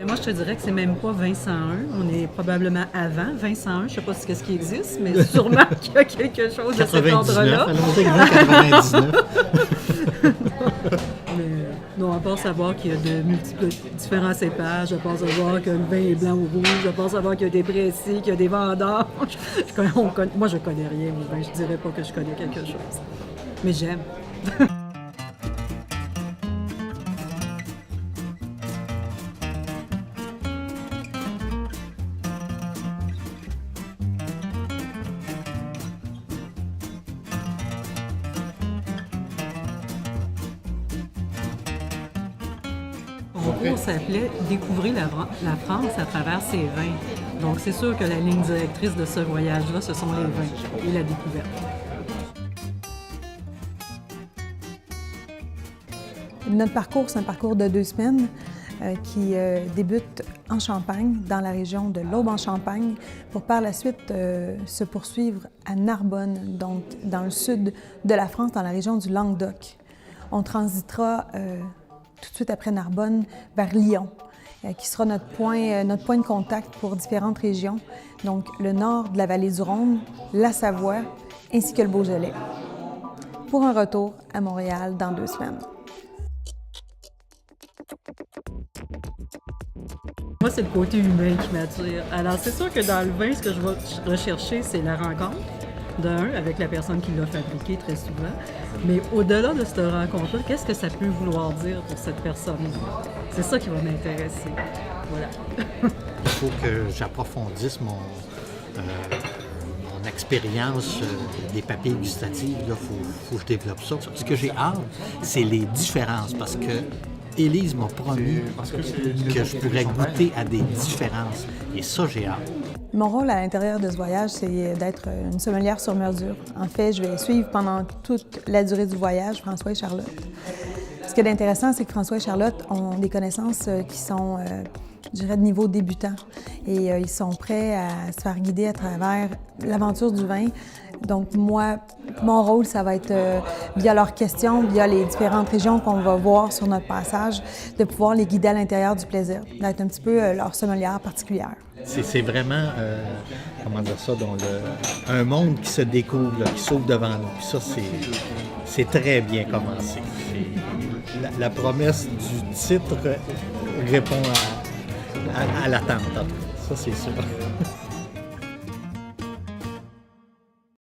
Moi, je te dirais que c'est même pas 2001. On est probablement avant 2001. Je ne sais pas ce qui existe, mais sûrement qu'il y a quelque chose de cet ordre-là. Allons-y avec 99. Mais non, à part savoir qu'il y a de multiples différents cépages, à part savoir que le vin est blanc ou rouge, à part savoir qu'il y a des pressés, qu'il y a des vendanges. Moi, je connais rien au vin. Je dirais pas que je connais quelque chose. Mais j'aime. Mon cours s'appelait « Découvrir la France à travers ses vins ». Donc, c'est sûr que la ligne directrice de ce voyage-là, ce sont les vins et la découverte. Notre parcours, c'est un parcours de 2 semaines qui débute en Champagne, dans la région de l'Aube-en-Champagne, pour par la suite se poursuivre à Narbonne, donc dans le sud de la France, dans la région du Languedoc. On transitera tout de suite après Narbonne vers Lyon, qui sera notre point de contact pour différentes régions, donc le nord de la vallée du Rhône, la Savoie, ainsi que le Beaujolais, pour un retour à Montréal dans 2 semaines. Moi, c'est le côté humain qui m'attire. Alors, c'est sûr que dans le vin, ce que je vais rechercher, c'est la rencontre, avec la personne qui l'a fabriqué très souvent. Mais au-delà de cette rencontre-là, qu'est-ce que ça peut vouloir dire pour cette personne-là? C'est ça qui va m'intéresser. Voilà. Il faut que j'approfondisse mon expérience des papilles gustatives. Il faut que je développe ça. Ce que j'ai hâte, c'est les différences, parce que Élise m'a promis que je pourrais goûter à des différences. Et ça, j'ai hâte. Mon rôle à l'intérieur de ce voyage, c'est d'être une sommelière sur mesure. En fait, je vais suivre pendant toute la durée du voyage François et Charlotte. Ce qui est intéressant, c'est que François et Charlotte ont des connaissances qui sont, je dirais, de niveau débutant. Et ils sont prêts à se faire guider à travers l'aventure du vin. Donc moi, mon rôle, ça va être, via leurs questions, via les différentes régions qu'on va voir sur notre passage, de pouvoir les guider à l'intérieur du plaisir, d'être un petit peu leur sommelière particulière. C'est vraiment, comment dire ça, un monde qui se découvre, là, qui s'ouvre devant nous. Puis ça, c'est très bien commencé. La promesse du titre répond à l'attente. Ça, c'est sûr.